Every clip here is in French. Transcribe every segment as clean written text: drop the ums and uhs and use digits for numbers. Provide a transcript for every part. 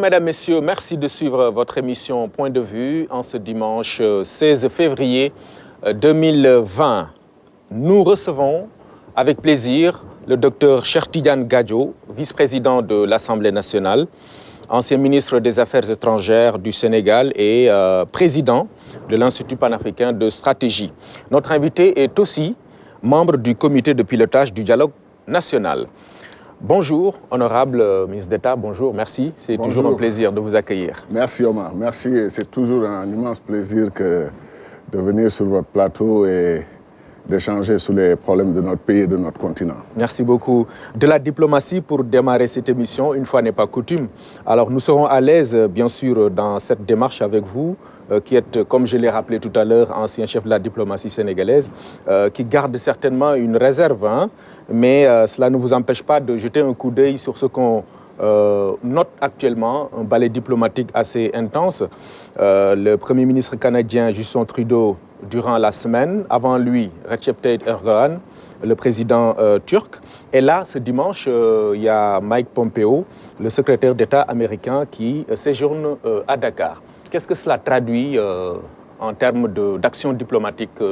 mesdames, messieurs, merci de suivre votre émission Point de vue en ce dimanche 16 février 2020. Nous recevons avec plaisir le docteur Cheikh Tidiane Gadio, vice-président de l'Assemblée nationale, ancien ministre des Affaires étrangères du Sénégal et président de l'Institut panafricain de stratégie. Notre invité est aussi membre du comité de pilotage du dialogue national. Bonjour, honorable ministre d'État, bonjour, merci. C'est toujours un plaisir de vous accueillir. Merci Omar, merci. C'est toujours un immense plaisir de venir sur votre plateau et d'échanger sur les problèmes de notre pays et de notre continent. Merci beaucoup. De la diplomatie pour démarrer cette émission, une fois n'est pas coutume. Alors nous serons à l'aise, bien sûr, dans cette démarche avec vous, qui êtes, comme je l'ai rappelé tout à l'heure, ancien chef de la diplomatie sénégalaise, qui garde certainement une réserve, hein, mais cela ne vous empêche pas de jeter un coup d'œil sur ce qu'on note actuellement, un balai diplomatique assez intense. Le Premier ministre canadien Justin Trudeau, durant la semaine, avant lui, Recep Tayyip Erdogan, le président turc. Et là, ce dimanche, il y a Mike Pompeo, le secrétaire d'État américain, qui séjourne à Dakar. Qu'est-ce que cela traduit en termes d'action diplomatique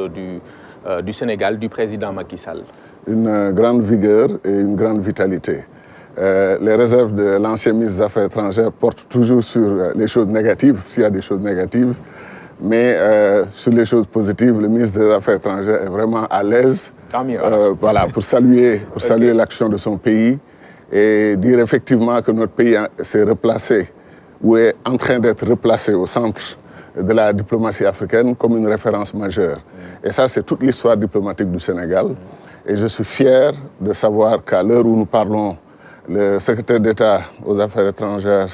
du Sénégal, du président Macky Sall? Une grande vigueur et une grande vitalité. Les réserves de l'ancien ministre des Affaires étrangères portent toujours sur les choses négatives, s'il y a des choses négatives. Mais sur les choses positives, le ministre des Affaires étrangères est vraiment à l'aise voilà, pour saluer l'action de son pays et dire effectivement que notre pays s'est replacé ou est en train d'être replacé au centre de la diplomatie africaine comme une référence majeure. Et ça, c'est toute l'histoire diplomatique du Sénégal. Et je suis fier de savoir qu'à l'heure où nous parlons, le secrétaire d'État aux Affaires étrangères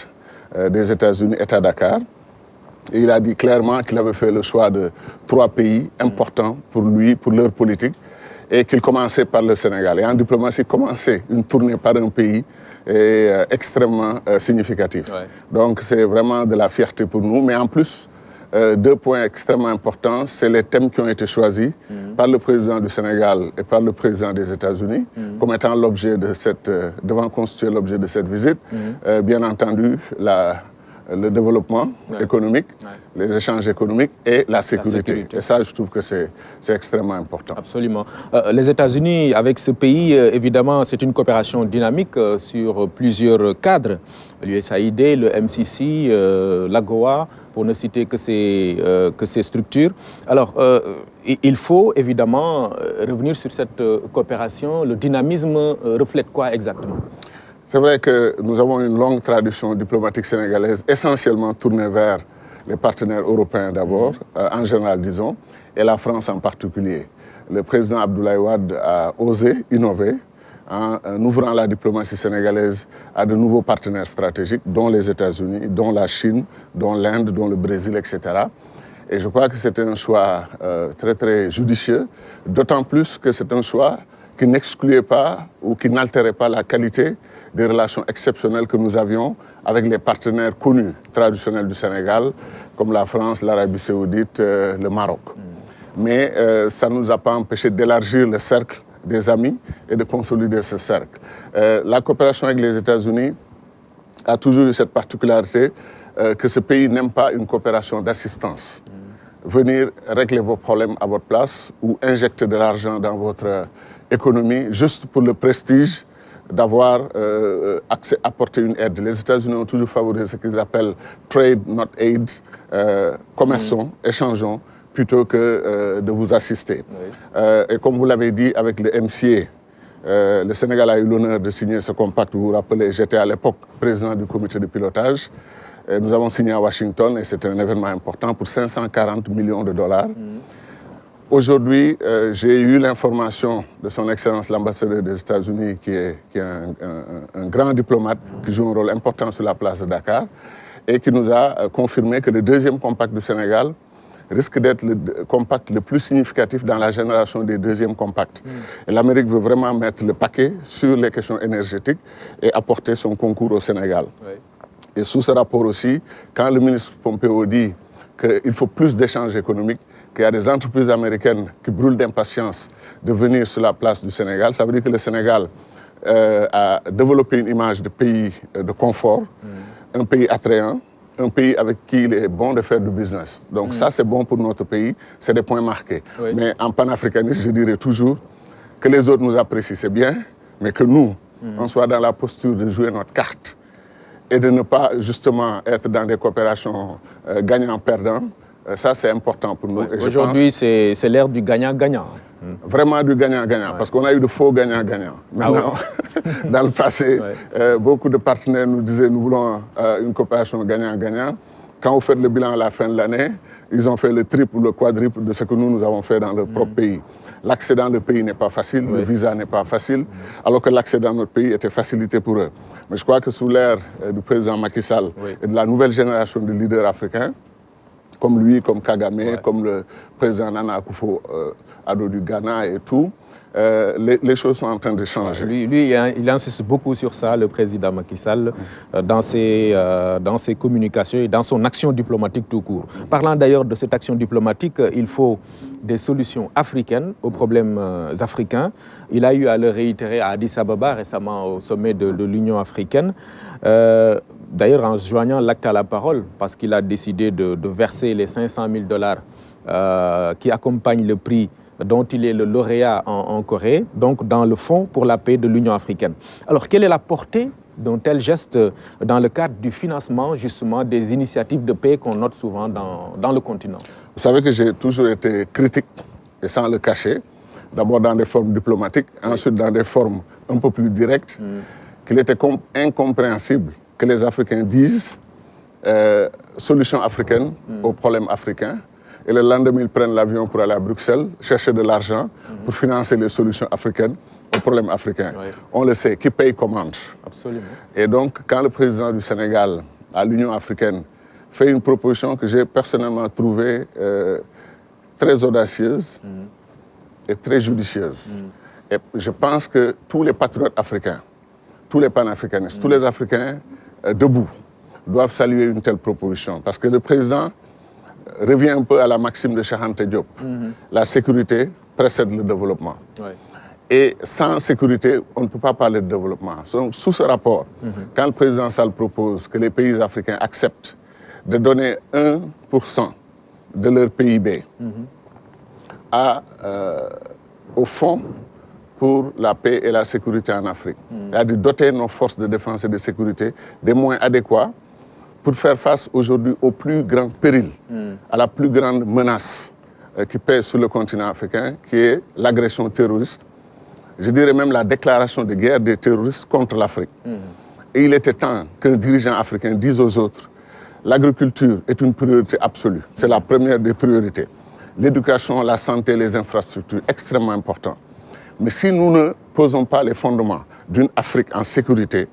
des États-Unis est à Dakar. Et il a dit clairement qu'il avait fait le choix de 3 pays importants pour lui, pour leur politique, et qu'il commençait par le Sénégal. Et en diplomatie, commencer une tournée par un pays est extrêmement significatif. Ouais. Donc c'est vraiment de la fierté pour nous. Mais en plus, 2 points extrêmement importants, c'est les thèmes qui ont été choisis par le président du Sénégal et par le président des États-Unis comme étant l'objet de devant constituer l'objet de cette visite. Bien entendu, le développement économique, les échanges économiques et la sécurité. Et ça, je trouve que c'est extrêmement important. Absolument. Les États-Unis, avec ce pays, évidemment, c'est une coopération dynamique sur plusieurs cadres. L'USAID, le MCC, l'AGOA, pour ne citer que ces structures. Alors, il faut évidemment revenir sur cette coopération. Le dynamisme reflète quoi exactement? C'est vrai que nous avons une longue tradition diplomatique sénégalaise, essentiellement tournée vers les partenaires européens d'abord, en général disons, et la France en particulier. Le président Abdoulaye Wade a osé innover en ouvrant la diplomatie sénégalaise à de nouveaux partenaires stratégiques, dont les États-Unis, dont la Chine, dont l'Inde, dont le Brésil, etc. Et je crois que c'était un choix très, très judicieux, d'autant plus que c'est un choix qui n'excluait pas ou qui n'altérait pas la qualité des relations exceptionnelles que nous avions avec les partenaires connus, traditionnels du Sénégal, comme la France, l'Arabie saoudite, le Maroc. Mais ça ne nous a pas empêché d'élargir le cercle des amis et de consolider ce cercle. La coopération avec les États-Unis a toujours eu cette particularité que ce pays n'aime pas une coopération d'assistance. Venir régler vos problèmes à votre place ou injecter de l'argent dans votre économie juste pour le prestige d'avoir apporté une aide. Les États-Unis ont toujours favorisé ce qu'ils appellent trade, not aid, commerçons, échangeons, plutôt que de vous assister. Oui. Et comme vous l'avez dit, avec le MCA, le Sénégal a eu l'honneur de signer ce compact. Vous vous rappelez, j'étais à l'époque président du comité de pilotage. Nous avons signé à Washington et c'était un événement important pour 540 millions de dollars. Aujourd'hui, j'ai eu l'information de son Excellence l'ambassadeur des États-Unis, qui est un grand diplomate, qui joue un rôle important sur la place de Dakar, et qui nous a confirmé que le 2e compact du Sénégal risque d'être le compact le plus significatif dans la génération des 2e compacts. Et l'Amérique veut vraiment mettre le paquet sur les questions énergétiques et apporter son concours au Sénégal. Oui. Et sous ce rapport aussi, quand le ministre Pompeo dit qu'il faut plus d'échanges économiques, qu'il y a des entreprises américaines qui brûlent d'impatience de venir sur la place du Sénégal, ça veut dire que le Sénégal a développé une image de pays de confort, un pays attrayant, un pays avec qui il est bon de faire du business. Donc ça, c'est bon pour notre pays, c'est des points marqués. Oui. Mais en panafricanisme, je dirais toujours que les autres nous apprécient, c'est bien, mais que nous, on soit dans la posture de jouer notre carte et de ne pas justement être dans des coopérations gagnant-perdant. Ça, c'est important pour nous. Ouais. Aujourd'hui, c'est l'ère du gagnant-gagnant. Vraiment du gagnant-gagnant, parce qu'on a eu de faux gagnants-gagnants. Maintenant, dans le passé, beaucoup de partenaires nous disaient nous voulons une coopération gagnant-gagnant. Quand vous faites le bilan à la fin de l'année, ils ont fait le triple ou le quadruple de ce que nous avons fait dans leur propre pays. L'accès dans le pays n'est pas facile, le visa n'est pas facile, alors que l'accès dans notre pays était facilité pour eux. Mais je crois que sous l'ère du président Macky Sall et de la nouvelle génération de leaders africains, comme lui, comme Kagame, comme le président Nana Akufo-Addo du Ghana et tout, les choses sont en train de changer. Lui, il insiste beaucoup sur ça, le président Macky Sall, dans ses communications et dans son action diplomatique tout court. Parlant d'ailleurs de cette action diplomatique, il faut des solutions africaines aux problèmes africains. Il a eu à le réitérer à Addis Ababa récemment au sommet de l'Union africaine. D'ailleurs, en joignant l'acte à la parole, parce qu'il a décidé de verser les 500 000 $ qui accompagnent le prix dont il est le lauréat en Corée, donc dans le Fonds pour la paix de l'Union africaine. Alors, quelle est la portée d'un tel geste dans le cadre du financement, justement, des initiatives de paix qu'on note souvent dans le continent? Vous savez que j'ai toujours été critique, et sans le cacher, d'abord dans des formes diplomatiques, ensuite dans des formes un peu plus directes, qu'il était incompréhensible que les Africains disent solution africaine aux problèmes africains, et le lendemain, ils prennent l'avion pour aller à Bruxelles, chercher de l'argent pour financer les solutions africaines aux problèmes africains. On le sait, qui paye commande. Absolument. Et donc, quand le président du Sénégal, à l'Union africaine, fait une proposition que j'ai personnellement trouvée très audacieuse et très judicieuse. Et je pense que tous les patriotes africains, tous les panafricanistes, tous les Africains debout doivent saluer une telle proposition. Parce que le président revient un peu à la maxime de Cheikh Anta Diop. La sécurité précède le développement. Et sans sécurité, on ne peut pas parler de développement. Sous ce rapport, quand le président Sall propose que les pays africains acceptent de donner 1% de leur PIB au Fonds pour la paix et la sécurité en Afrique, c'est-à-dire doter nos forces de défense et de sécurité des moyens adéquats pour faire face aujourd'hui au plus grand péril, à la plus grande menace qui pèse sur le continent africain, qui est l'agression terroriste. Je dirais même la déclaration de guerre des terroristes contre l'Afrique. Et il était temps qu'un dirigeant africain dise aux autres, l'agriculture est une priorité absolue. C'est la première des priorités. L'éducation, la santé, les infrastructures, extrêmement important. Mais si nous ne posons pas les fondements d'une Afrique en sécurité,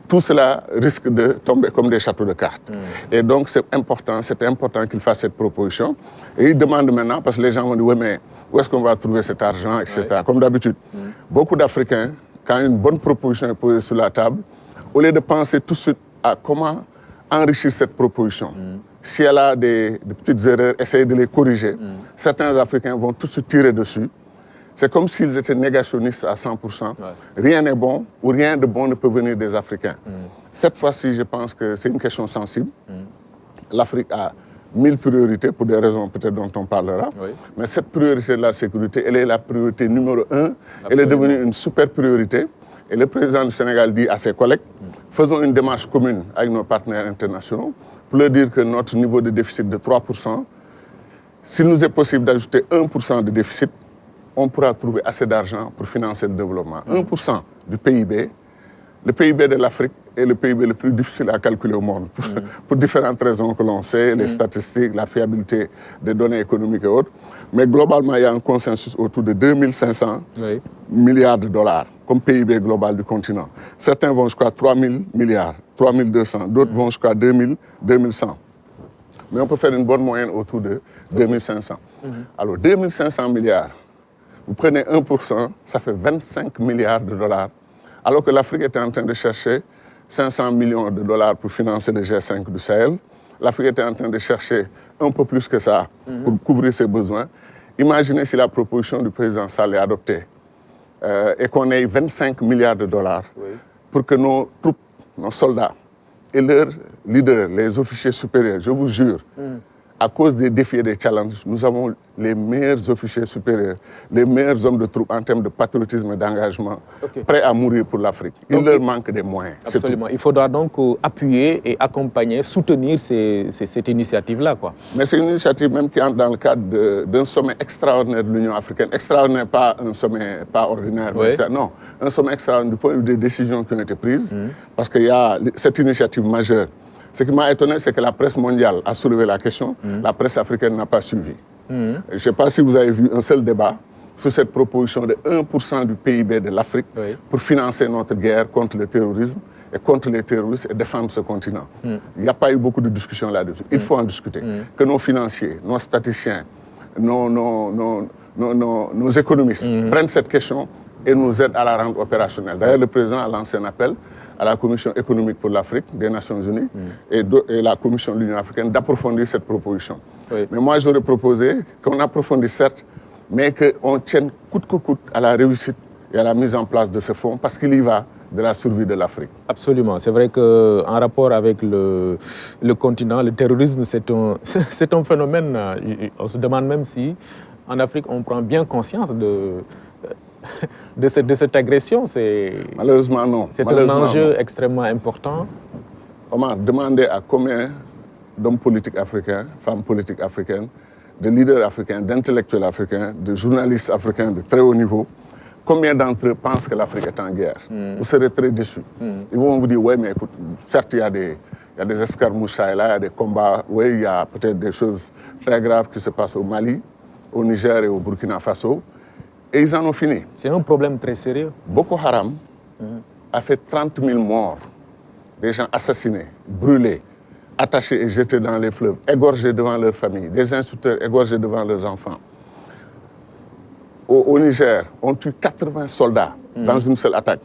tout cela risque de tomber comme des châteaux de cartes. Et donc, c'était important qu'il fasse cette proposition. Et il demande maintenant, parce que les gens vont dire, oui, mais où est-ce qu'on va trouver cet argent, etc. Comme d'habitude, beaucoup d'Africains, quand une bonne proposition est posée sur la table, au lieu de penser tout de suite à comment enrichir cette proposition, si elle a des petites erreurs, essayer de les corriger, certains Africains vont tout de suite tirer dessus. C'est comme s'ils étaient négationnistes à 100%. Rien n'est bon ou rien de bon ne peut venir des Africains. Cette fois-ci, je pense que c'est une question sensible. L'Afrique a 1000 priorités pour des raisons peut-être dont on parlera. Mais cette priorité de la sécurité, elle est la priorité numéro 1. Absolument. Elle est devenue une super priorité. Et le président du Sénégal dit à ses collègues, faisons une démarche commune avec nos partenaires internationaux pour leur dire que notre niveau de déficit de 3%, s'il nous est possible d'ajouter 1% de déficit, on pourra trouver assez d'argent pour financer le développement. 1% du PIB, le PIB de l'Afrique est le PIB le plus difficile à calculer au monde, pour différentes raisons que l'on sait, les statistiques, la fiabilité des données économiques et autres. Mais globalement, il y a un consensus autour de 2500 milliards de dollars comme PIB global du continent. Certains vont jusqu'à 3000 milliards, 3200, d'autres vont jusqu'à 2000, 2100. Mais on peut faire une bonne moyenne autour de 2500. Alors, 2500 milliards, vous prenez 1%, ça fait 25 milliards de dollars. Alors que l'Afrique était en train de chercher 500 millions de dollars pour financer le G5 du Sahel. L'Afrique était en train de chercher un peu plus que ça pour couvrir ses besoins. Imaginez si la proposition du président Sall est adoptée et qu'on ait 25 milliards de dollars pour que nos troupes, nos soldats, et leurs leaders, les officiers supérieurs, je vous jure, à cause des défis et des challenges, nous avons les meilleurs officiers supérieurs, les meilleurs hommes de troupe en termes de patriotisme et d'engagement, prêts à mourir pour l'Afrique. Il leur manque des moyens. Absolument. Il faudra donc appuyer et accompagner, soutenir cette initiative-là, quoi. Mais c'est une initiative même qui entre dans le cadre d'un sommet extraordinaire de l'Union africaine. Extraordinaire, pas un sommet pas ordinaire, Oui. non. Un sommet extraordinaire du point de vue des décisions qui ont été prises, parce qu'il y a cette initiative majeure. Ce qui m'a étonné, c'est que la presse mondiale a soulevé la question, la presse africaine n'a pas suivi. Je ne sais pas si vous avez vu un seul débat sur cette proposition de 1% du PIB de l'Afrique pour financer notre guerre contre le terrorisme et contre les terroristes et défendre ce continent. Il n'y a pas eu beaucoup de discussions là-dessus. Il faut en discuter. Que nos financiers, nos statisticiens, nos économistes prennent cette question et nous aident à la rendre opérationnelle. D'ailleurs, le président a lancé un appel à la Commission économique pour l'Afrique des Nations Unies et la Commission de l'Union africaine d'approfondir cette proposition. Mais moi, j'aurais proposé qu'on approfondisse, certes, mais qu'on tienne coûte que coûte à la réussite et à la mise en place de ce fonds, parce qu'il y va de la survie de l'Afrique. Absolument. C'est vrai qu'en rapport avec le continent, le terrorisme, c'est un phénomène. On se demande même si, en Afrique, on prend bien conscience de cette agression. Malheureusement, non. C'est un enjeu extrêmement important. Omar, demandez à combien d'hommes politiques africains, femmes politiques africaines, de leaders africains, d'intellectuels africains, de journalistes africains de très haut niveau, combien d'entre eux pensent que l'Afrique est en guerre? Vous serez très déçus. Ils vont vous dire, oui, mais écoute, certes, il y a des escarmouches là, il y a des combats, oui, il y a peut-être des choses très graves qui se passent au Mali, au Niger et au Burkina Faso, et ils en ont fini. C'est un problème très sérieux. Boko Haram a fait 30 000 morts, des gens assassinés, brûlés, attachés et jetés dans les fleuves, égorgés devant leurs familles, des instructeurs égorgés devant leurs enfants. Au Niger, on tue 80 soldats dans une seule attaque.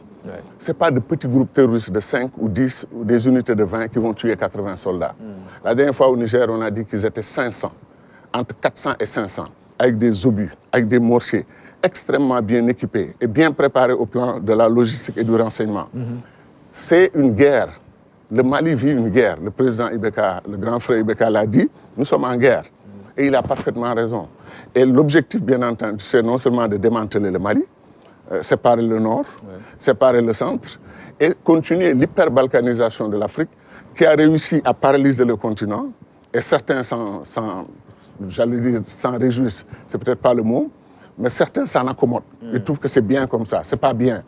Ce n'est pas de petits groupes terroristes de 5 ou 10 ou des unités de 20 qui vont tuer 80 soldats. La dernière fois au Niger, on a dit qu'ils étaient 500, entre 400 et 500, avec des obus, avec des mortiers, extrêmement bien équipés et bien préparés au plan de la logistique et du renseignement. C'est une guerre. Le Mali vit une guerre. Le président Ibeka, le grand frère Ibeka l'a dit, nous sommes en guerre. Et il a parfaitement raison. Et l'objectif, bien entendu, c'est non seulement de démanteler le Mali, séparer le nord, séparer le centre, et continuer l'hyperbalkanisation de l'Afrique, qui a réussi à paralyser le continent. Et certains j'allais dire, s'en réjouissent, c'est peut-être pas le mot, mais certains s'en accommodent. Ils trouvent que c'est bien comme ça. C'est pas bien.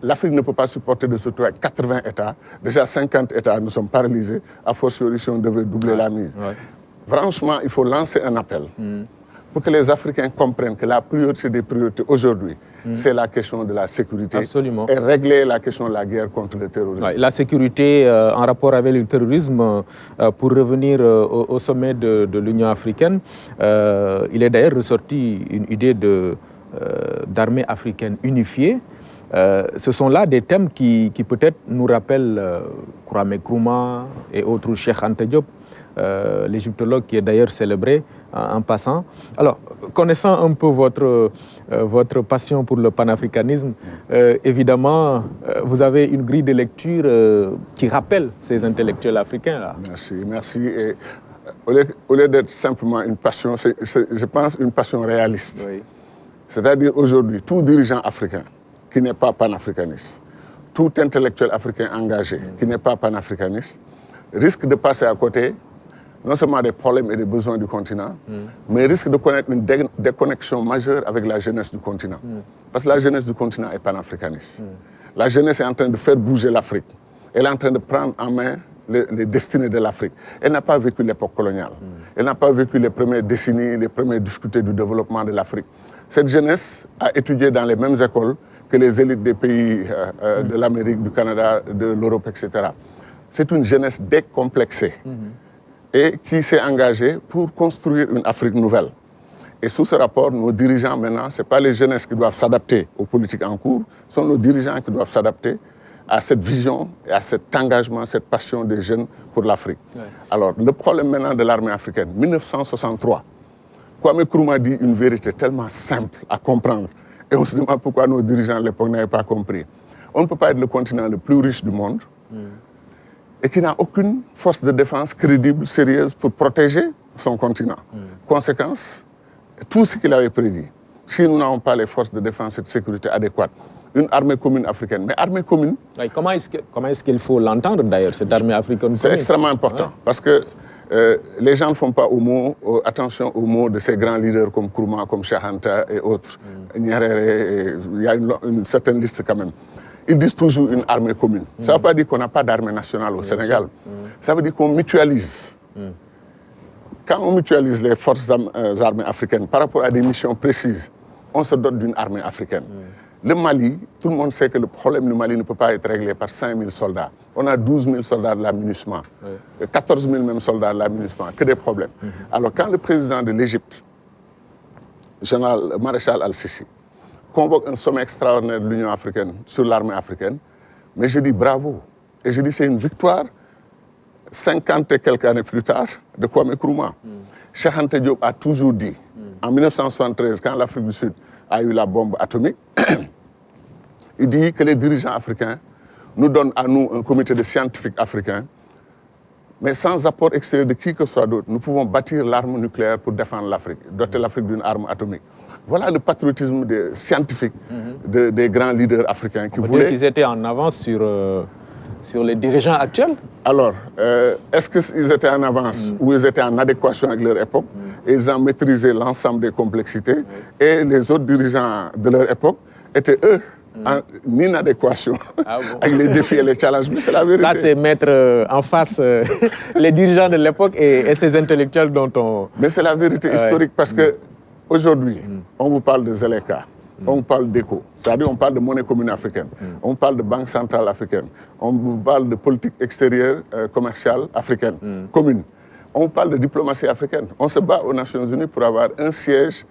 L'Afrique ne peut pas supporter de se trouver avec 80 États. Déjà 50 États, nous sommes paralysés. A fortiori, si on devait doubler la mise. Franchement, il faut lancer un appel pour que les Africains comprennent que la priorité des priorités aujourd'hui, c'est la question de la sécurité. Absolument. Et régler la question de la guerre contre le terrorisme. La sécurité en rapport avec le terrorisme, pour revenir au sommet de l'Union africaine, il est d'ailleurs ressorti une idée d'armée africaine unifiée. Ce sont là des thèmes qui peut-être nous rappellent Kwame Nkrumah et autres, Cheikh Anta Diop, l'égyptologue qui est d'ailleurs célébré en passant. Alors, connaissant un peu votre passion pour le panafricanisme, évidemment, vous avez une grille de lecture qui rappelle ces intellectuels africains-là. Merci. Et au lieu d'être simplement une passion, je pense une passion réaliste. Oui. C'est-à-dire aujourd'hui, tout dirigeant africain qui n'est pas panafricaniste, tout intellectuel africain engagé qui n'est pas panafricaniste, risque de passer à côté non seulement des problèmes et des besoins du continent, mais risque de connaître une déconnexion majeure avec la jeunesse du continent. Parce que la jeunesse du continent est panafricaniste. La jeunesse est en train de faire bouger l'Afrique. Elle est en train de prendre en main les destinées de l'Afrique. Elle n'a pas vécu l'époque coloniale. Elle n'a pas vécu les premières décennies, les premières difficultés du développement de l'Afrique. Cette jeunesse a étudié dans les mêmes écoles que les élites des pays de l'Amérique, du Canada, de l'Europe, etc. C'est une jeunesse décomplexée et qui s'est engagée pour construire une Afrique nouvelle. Et sous ce rapport, nos dirigeants maintenant, ce n'est pas les jeunesses qui doivent s'adapter aux politiques en cours, ce sont nos dirigeants qui doivent s'adapter à cette vision et à cet engagement, cette passion des jeunes pour l'Afrique. Alors, le problème maintenant de l'armée africaine, 1963, Kwame Nkrumah dit une vérité tellement simple à comprendre. Et on se demande pourquoi nos dirigeants à l'époque n'avaient pas compris. On ne peut pas être le continent le plus riche du monde et qui n'a aucune force de défense crédible, sérieuse pour protéger son continent. Conséquence, tout ce qu'il avait prédit, si nous n'avons pas les forces de défense et de sécurité adéquates, une armée commune africaine, mais armée commune... Et comment est-ce qu'il faut l'entendre d'ailleurs, cette armée africaine commune? C'est extrêmement important, parce que les gens ne font pas attention aux mots de ces grands leaders comme Nkrumah, comme Cheikh Anta et autres, Nyerere, il y a une certaine liste quand même. Ils disent toujours une armée commune. Ça ne veut pas dire qu'on n'a pas d'armée nationale au Sénégal. Ça veut dire qu'on mutualise. Quand on mutualise les forces armées africaines par rapport à des missions précises, on se dote d'une armée africaine. Le Mali, tout le monde sait que le problème du Mali ne peut pas être réglé par 5 000 soldats. On a 12 000 soldats de la MINUSMA, 14 000 même soldats de la MINUSMA, que des problèmes. Alors quand le président de l'Égypte, général Maréchal Al-Sisi, convoque un sommet extraordinaire de l'Union africaine sur l'armée africaine, mais je dis bravo. Et je dis c'est une victoire 50 et quelques années plus tard de Kwame Nkrumah. Cheikh Anta Diop a toujours dit, en 1973, quand l'Afrique du Sud a eu la bombe atomique, il dit que les dirigeants africains nous donnent à nous un comité de scientifiques africains, mais sans apport extérieur de qui que ce soit d'autre, nous pouvons bâtir l'arme nucléaire pour défendre l'Afrique, doter l'Afrique d'une arme atomique. Voilà le patriotisme des scientifiques, des grands leaders africains qui voulaient... qu'ils étaient en avance sur les dirigeants actuels? Alors, est-ce qu'ils étaient en avance ou ils étaient en adéquation avec leur époque et ils ont maîtrisé l'ensemble des complexités et les autres dirigeants de leur époque étaient eux en inadéquation avec les défis et les challenges, mais c'est la vérité. Ça, c'est mettre en face les dirigeants de l'époque et ces intellectuels dont on... Mais c'est la vérité historique parce que aujourd'hui, on vous parle de Zeleka, on vous parle d'ECO, c'est-à-dire on parle de monnaie commune africaine, on parle de banque centrale africaine, on vous parle de politique extérieure commerciale africaine, commune. On parle de diplomatie africaine. On se bat aux Nations Unies pour avoir un siège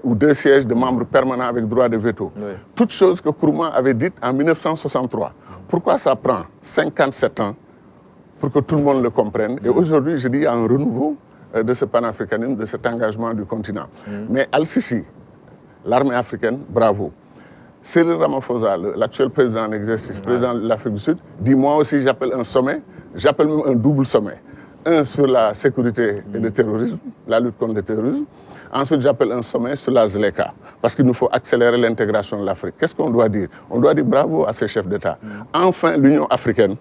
ou 2 sièges de membres permanents avec droit de veto. Oui. Toutes choses que Nkrumah avait dites en 1963. Pourquoi ça prend 57 ans pour que tout le monde le comprenne? Et aujourd'hui, je dis, il y a un renouveau de ce panafricanisme, de cet engagement du continent. Mais Al-Sisi, l'armée africaine, bravo. Cyril Ramaphosa, l'actuel président en exercice, président de l'Afrique du Sud, dit moi aussi j'appelle un sommet, j'appelle même un double sommet. Un sur la sécurité et le terrorisme, la lutte contre le terrorisme. Ensuite, j'appelle un sommet sur la ZLECA, parce qu'il nous faut accélérer l'intégration de l'Afrique. Qu'est-ce qu'on doit dire? On doit dire bravo à ces chefs d'État. Enfin, l'Union africaine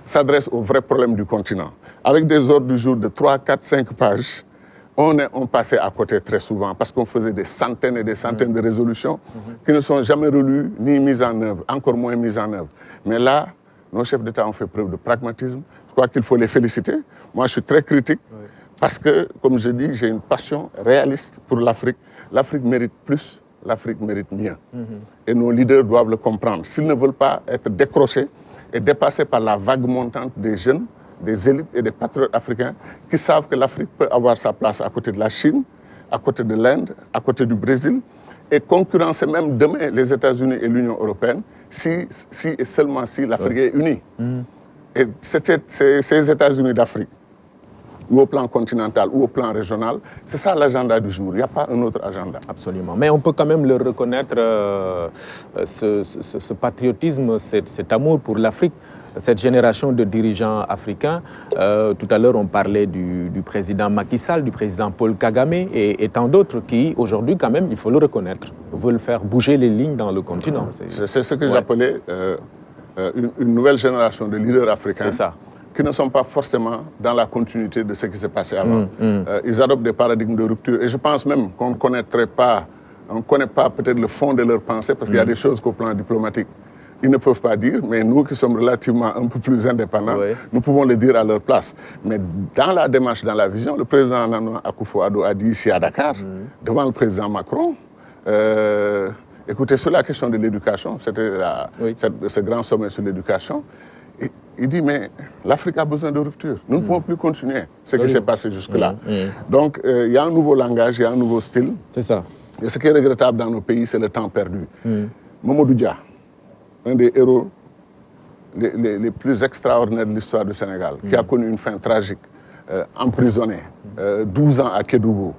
s'adresse aux vrais problèmes du continent. Avec des ordres du jour de 3, 4, 5 pages, on passait à côté très souvent, parce qu'on faisait des centaines et des centaines de résolutions qui ne sont jamais relues ni mises en œuvre, encore moins mises en œuvre. Mais là, nos chefs d'État ont fait preuve de pragmatisme. Je crois qu'il faut les féliciter. Moi, je suis très critique parce que, comme je dis, j'ai une passion réaliste pour l'Afrique. L'Afrique mérite plus, l'Afrique mérite mieux. Et nos leaders doivent le comprendre. S'ils ne veulent pas être décrochés et dépassés par la vague montante des jeunes, des élites et des patriotes africains qui savent que l'Afrique peut avoir sa place à côté de la Chine, à côté de l'Inde, à côté du Brésil, et concurrencer même demain les États-Unis et l'Union européenne si et seulement si l'Afrique est unie. Et ces États-Unis d'Afrique, ou au plan continental, ou au plan régional, c'est ça l'agenda du jour. Il n'y a pas un autre agenda. Absolument. Mais on peut quand même leur reconnaître ce patriotisme, cet amour pour l'Afrique, cette génération de dirigeants africains. Tout à l'heure, on parlait du président Macky Sall, du président Paul Kagame et tant d'autres qui, aujourd'hui, quand même, il faut le reconnaître, veulent faire bouger les lignes dans le continent. C'est ce que j'appelais une nouvelle génération de leaders africains qui ne sont pas forcément dans la continuité de ce qui s'est passé avant. Ils adoptent des paradigmes de rupture. Et je pense même qu'on ne connaît pas peut-être le fond de leurs pensées, parce qu'il y a des choses qu'au plan diplomatique, ils ne peuvent pas dire, mais nous qui sommes relativement un peu plus indépendants, nous pouvons le dire à leur place. Mais dans la démarche, dans la vision, le président Nana Akufo-Addo a dit ici à Dakar, devant le président Macron, écoutez, sur la question de l'éducation, c'était ce grand sommet sur l'éducation, il dit, mais l'Afrique a besoin de rupture. Nous ne pouvons plus continuer ce qui s'est passé jusque-là. Donc, il y a un nouveau langage, il y a un nouveau style. C'est ça. Et ce qui est regrettable dans nos pays, c'est le temps perdu. Mamadou Dia, un des héros les plus extraordinaires de l'histoire du Sénégal, qui a connu une fin tragique, emprisonné, 12 ans à Kédougou,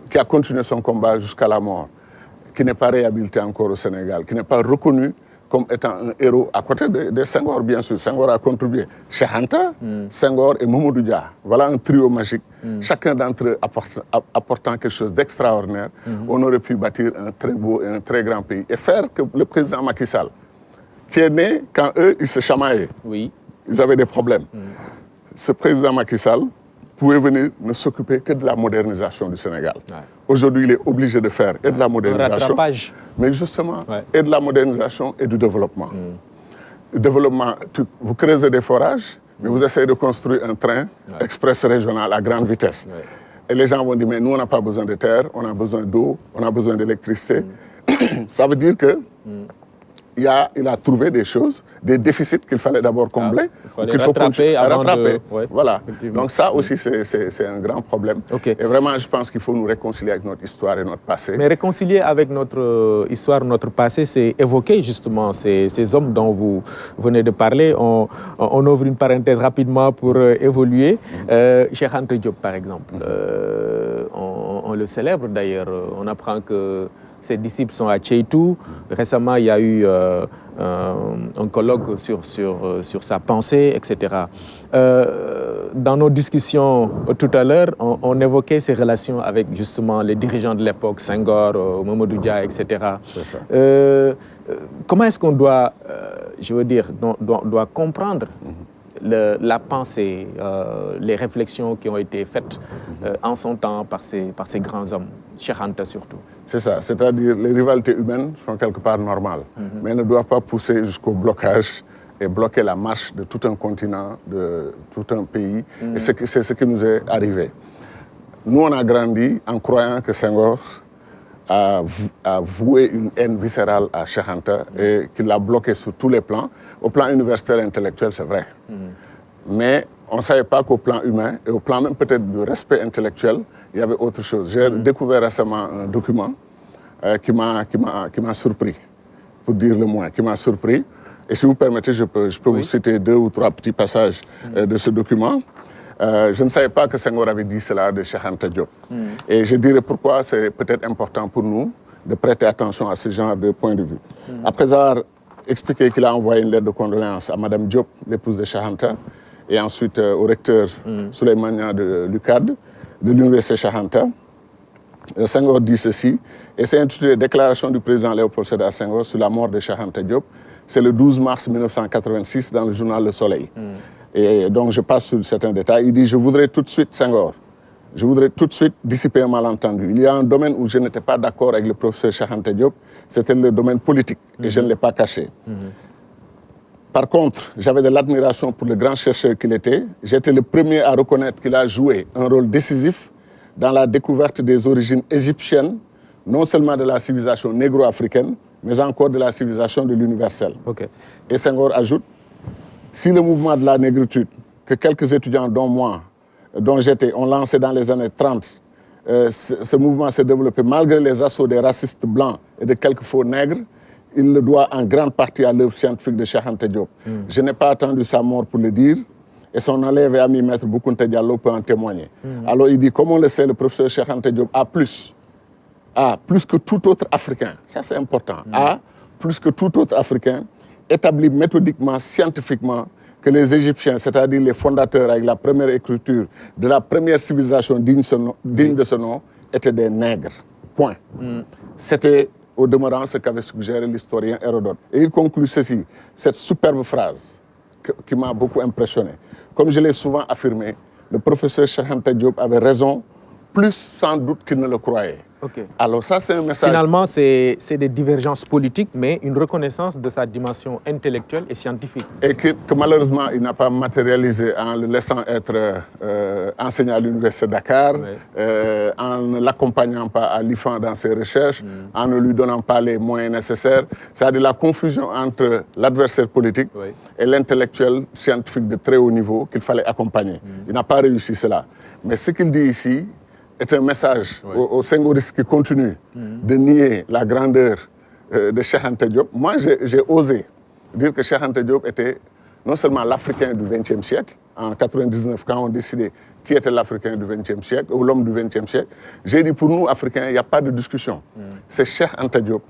qui a continué son combat jusqu'à la mort, qui n'est pas réhabilité encore au Sénégal, qui n'est pas reconnu comme étant un héros à côté de Senghor, bien sûr. Senghor a contribué. Cheikh Anta, Senghor et Mamadou Dia. Voilà un trio magique. Chacun d'entre eux apportant quelque chose d'extraordinaire. On aurait pu bâtir un très beau et un très grand pays. Et faire que le président Macky Sall, qui est né quand eux, ils se chamaillaient. Oui. Ils avaient des problèmes. Ce président Macky Sall pouvait venir ne s'occuper que de la modernisation du Sénégal. Ouais. Aujourd'hui, il est obligé de faire et de la modernisation, mais justement, et de la modernisation et du développement. Le développement, vous creusez des forages, mais vous essayez de construire un train express régional à grande vitesse. Et les gens vont dire, mais nous, on n'a pas besoin de terre, on a besoin d'eau, on a besoin d'électricité. Ça veut dire que il a trouvé des choses, des déficits qu'il fallait d'abord combler, qu'il faut rattraper. Voilà. Donc ça aussi, c'est un grand problème. Okay. Et vraiment, je pense qu'il faut nous réconcilier avec notre histoire et notre passé. Mais réconcilier avec notre histoire, notre passé, c'est évoquer justement ces hommes dont vous venez de parler. On ouvre une parenthèse rapidement pour évoluer. Cheikh Anta Diop, par exemple, on le célèbre d'ailleurs. On apprend que ses disciples sont à Ceytou. Récemment, il y a eu un colloque sur sa pensée, etc. Dans nos discussions tout à l'heure, on évoquait ses relations avec justement les dirigeants de l'époque, Senghor, Mamadou Dia, etc. C'est ça. Comment est-ce qu'on doit, doit comprendre la pensée, les réflexions qui ont été faites en son temps par ces grands hommes, Cheikh Anta surtout? C'est ça, c'est-à-dire les rivalités humaines sont quelque part normales, mais elles ne doivent pas pousser jusqu'au blocage et bloquer la marche de tout un continent, de tout un pays. Et c'est ce qui nous est arrivé. Nous, on a grandi en croyant que Senghor a voué une haine viscérale à Cheikh Anta et qu'il l'a bloqué sur tous les plans. Au plan universitaire et intellectuel, c'est vrai. Mais on ne savait pas qu'au plan humain et au plan même peut-être du respect intellectuel, il y avait autre chose. J'ai découvert récemment un document qui m'a surpris, pour dire le moins, qui m'a surpris. Et si vous permettez, je peux vous citer 2 ou 3 petits passages de ce document. Je ne savais pas que Senghor avait dit cela de Cheikh Anta Diop. Et je dirais pourquoi c'est peut-être important pour nous de prêter attention à ce genre de point de vue. Après avoir expliqué qu'il a envoyé une lettre de condoléances à Mme Diop, l'épouse de Cheikh Anta, et ensuite au recteur Souleymane de l'UCAD, de l'université Cheikh Anta, Senghor dit ceci, et c'est intitulé « Déclaration du président Léopold Sédar Senghor sur la mort de Cheikh Anta Diop ». C'est le 12 mars 1986 dans le journal Le Soleil. Et donc je passe sur certains détails. Il dit « Je voudrais tout de suite, Senghor, je voudrais tout de suite dissiper un malentendu. Il y a un domaine où je n'étais pas d'accord avec le professeur Cheikh Anta Diop, c'était le domaine politique, et je ne l'ai pas caché. Par contre, j'avais de l'admiration pour le grand chercheur qu'il était. J'étais le premier à reconnaître qu'il a joué un rôle décisif dans la découverte des origines égyptiennes, non seulement de la civilisation négro-africaine, mais encore de la civilisation de l'universel. Okay. Et Senghor ajoute, si le mouvement de la négritude, que quelques étudiants, dont moi, dont j'étais, ont lancé dans les années 30, ce mouvement s'est développé malgré les assauts des racistes blancs et de quelques faux nègres, il le doit en grande partie à l'œuvre scientifique de Cheikh Anta Diop. Je n'ai pas attendu sa mort pour le dire, et son élève et ami maître Boukounta Diallo peut en témoigner. Alors il dit, comme on le sait, le professeur Cheikh Anta Diop a plus que tout autre Africain, ça c'est important, plus que tout autre Africain, établi méthodiquement, scientifiquement, que les Égyptiens, c'est-à-dire les fondateurs avec la première écriture de la première civilisation digne de ce nom, étaient des nègres. Point. C'était au demeurant ce qu'avait suggéré l'historien Hérodote. Et il conclut ceci, cette superbe phrase qui m'a beaucoup impressionné. Comme je l'ai souvent affirmé, le professeur Cheikh Anta Diop avait raison, plus sans doute qu'il ne le croyait. Okay. Alors ça, c'est un message... Finalement, c'est des divergences politiques, mais une reconnaissance de sa dimension intellectuelle et scientifique. Et que malheureusement, il n'a pas matérialisé en le laissant être enseigné à l'université de Dakar, en ne l'accompagnant pas à l'IFAN dans ses recherches, en ne lui donnant pas les moyens nécessaires. C'est-à-dire la confusion entre l'adversaire politique et l'intellectuel scientifique de très haut niveau qu'il fallait accompagner. Il n'a pas réussi cela. Mais ce qu'il dit ici est un message aux Senghoristes qui continuent de nier la grandeur de Cheikh Anta Diop. Moi, j'ai osé dire que Cheikh Anta Diop était non seulement l'Africain du XXe siècle, en 1999, quand on décidait qui était l'Africain du XXe siècle, ou l'homme du XXe siècle, j'ai dit pour nous, Africains, il n'y a pas de discussion. C'est Cheikh Anta Diop,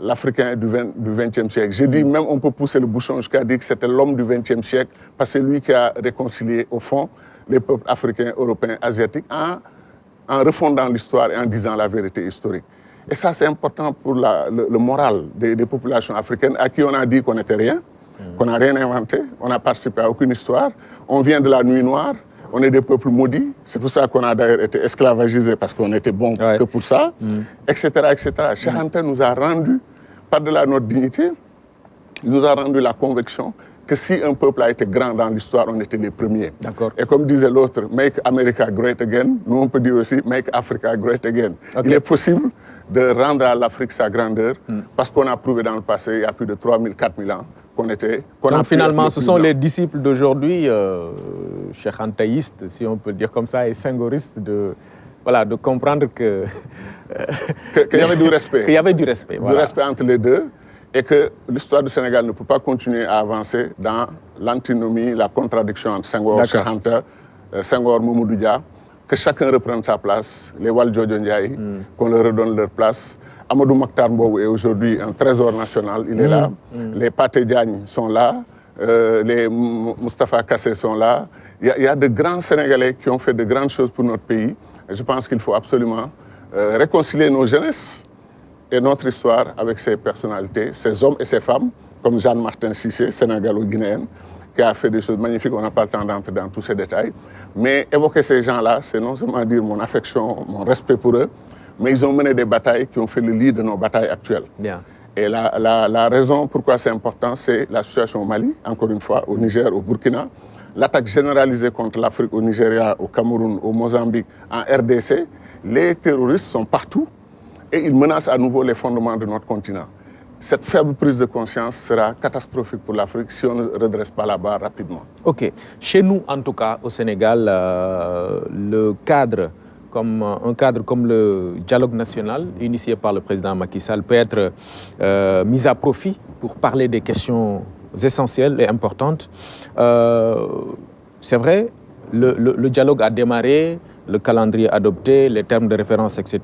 l'Africain du XXe siècle. J'ai dit, même on peut pousser le bouchon jusqu'à dire que c'était l'homme du XXe siècle, parce que c'est lui qui a réconcilié, au fond, les peuples africains, européens, asiatiques, en refondant l'histoire et en disant la vérité historique. Et ça, c'est important pour le moral des populations africaines à qui on a dit qu'on n'était rien, qu'on n'a rien inventé, on n'a participé à aucune histoire, on vient de la nuit noire, on est des peuples maudits, c'est pour ça qu'on a d'ailleurs été esclavagisés parce qu'on était bon que pour ça, etc., etc. Cheikh Anta nous a rendu, par-delà notre dignité, il nous a rendu la conviction que si un peuple a été grand dans l'histoire, on était les premiers. Et comme disait l'autre, make America great again, nous on peut dire aussi make Africa great again. Il est possible de rendre à l'Afrique sa grandeur parce qu'on a prouvé dans le passé, il y a plus de 3000, 4000 ans, donc finalement, ce sont les disciples d'aujourd'hui, cheikh antaïstes, si on peut le dire comme ça, et sengoristes, de comprendre que... qu'il y avait du respect. Qu'il y avait du respect, Du respect entre les deux, et que l'histoire du Sénégal ne peut pas continuer à avancer dans l'antinomie, la contradiction entre Senghor, Cheikh Anta, Senghor, Mamadou Dia, que chacun reprenne sa place, les Valdiodio Ndiaye, qu'on leur redonne leur place. Amadou Mokhtar Mbow est aujourd'hui un trésor national, il est là. Les Pathé Diagne sont là, les Moustapha Kassé sont là. Il y a de grands Sénégalais qui ont fait de grandes choses pour notre pays. Et je pense qu'il faut absolument réconcilier nos jeunesses et notre histoire avec ces personnalités, ces hommes et ces femmes, comme Jeanne-Martin Cissé, sénégalo-guinéenne, qui a fait des choses magnifiques. On n'a pas le temps d'entrer dans tous ces détails. Mais évoquer ces gens-là, c'est non seulement dire mon affection, mon respect pour eux, mais ils ont mené des batailles qui ont fait le lit de nos batailles actuelles. Et la raison pourquoi c'est important, c'est la situation au Mali, encore une fois, au Niger, au Burkina, l'attaque généralisée contre l'Afrique, au Nigeria, au Cameroun, au Mozambique, en RDC. Les terroristes sont partout et ils menacent à nouveau les fondements de notre continent. Cette faible prise de conscience sera catastrophique pour l'Afrique si on ne redresse pas la barre rapidement. Ok. Chez nous, en tout cas, au Sénégal, un cadre comme le dialogue national initié par le président Macky Sall peut être mis à profit pour parler des questions essentielles et importantes. C'est vrai, le dialogue a démarré, le calendrier adopté, les termes de référence, etc.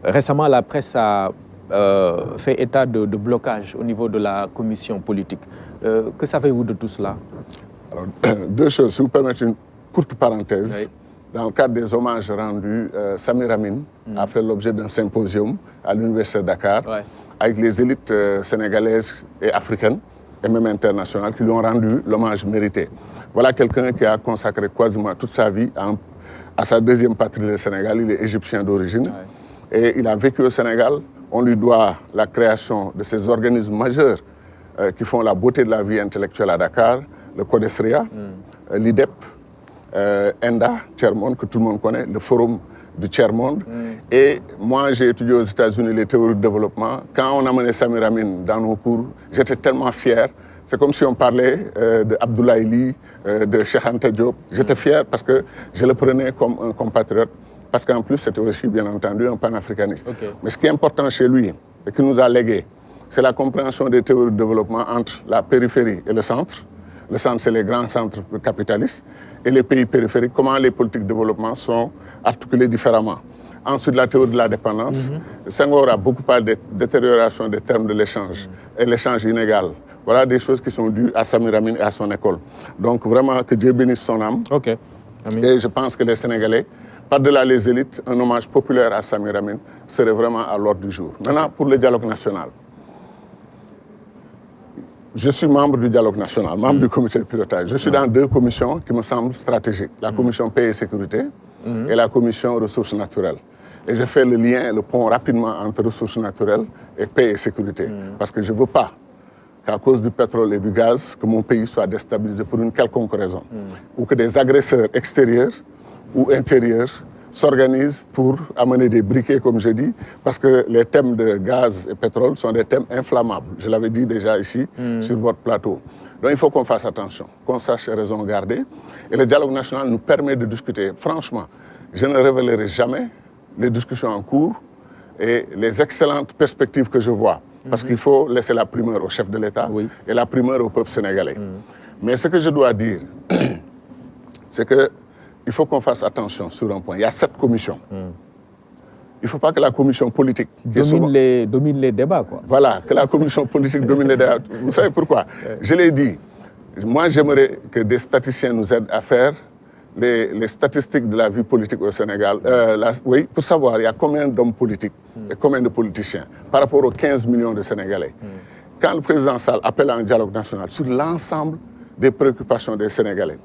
Récemment, la presse a fait état de blocage au niveau de la commission politique. Que savez-vous de tout cela? Alors, deux choses, si vous permettez une courte parenthèse. Oui. Dans le cadre des hommages rendus, Samir Amin a fait l'objet d'un symposium à l'Université de Dakar avec les élites sénégalaises et africaines et même internationales qui lui ont rendu l'hommage mérité. Voilà quelqu'un qui a consacré quasiment toute sa vie à sa deuxième patrie, le Sénégal. Il est égyptien d'origine et il a vécu au Sénégal. On lui doit la création de ces organismes majeurs qui font la beauté de la vie intellectuelle à Dakar, le CODESRIA, l'IDEP, ENDA, Tiers-Monde, que tout le monde connaît, le forum du Tiers-Monde. Et moi, j'ai étudié aux États-Unis les théories de développement. Quand on a mené Samir Amin dans nos cours, j'étais tellement fier. C'est comme si on parlait d'Abdoulaye Ly, de Cheikh Anta Diop. J'étais fier parce que je le prenais comme un compatriote. Parce qu'en plus, c'était aussi, bien entendu, un panafricaniste. Mais ce qui est important chez lui, et qu'il nous a légué, c'est la compréhension des théories de développement entre la périphérie et le centre. Le centre, c'est les grands centres capitalistes. Et les pays périphériques, comment les politiques de développement sont articulées différemment. Ensuite, la théorie de la dépendance. Senghor a beaucoup parlé de détérioration des termes de l'échange et l'échange inégal. Voilà des choses qui sont dues à Samir Amin et à son école. Donc vraiment, que Dieu bénisse son âme. Et je pense que les Sénégalais, par-delà les élites, un hommage populaire à Samir Amin serait vraiment à l'ordre du jour. Maintenant, pour le dialogue national. Je suis membre du dialogue national, membre du comité de pilotage. Je suis dans deux commissions qui me semblent stratégiques. La commission paix et sécurité et la commission ressources naturelles. Et je fais le lien, le pont rapidement entre ressources naturelles et paix et sécurité. Parce que je ne veux pas qu'à cause du pétrole et du gaz, que mon pays soit déstabilisé pour une quelconque raison. Ou que des agresseurs extérieurs ou intérieurs s'organisent pour amener des briquets, comme je dis, parce que les thèmes de gaz et pétrole sont des thèmes inflammables. Je l'avais dit déjà ici, sur votre plateau. Donc il faut qu'on fasse attention, qu'on sache raison garder. Et le dialogue national nous permet de discuter. Franchement, je ne révélerai jamais les discussions en cours et les excellentes perspectives que je vois. Parce qu'il faut laisser la primeur au chef de l'État et la primeur au peuple sénégalais. Mais ce que je dois dire, c'est que il faut qu'on fasse attention sur un point. Il y a 7 commissions. il ne faut pas que la commission politique... domine les débats, quoi. Voilà, que la commission politique domine les débats. Vous savez pourquoi? Je l'ai dit, moi j'aimerais que des statisticiens nous aident à faire les statistiques de la vie politique au Sénégal. Oui, pour savoir il y a combien d'hommes politiques et combien de politiciens par rapport aux 15 millions de Sénégalais. Quand le président Sall appelle à un dialogue national sur l'ensemble des préoccupations des Sénégalais,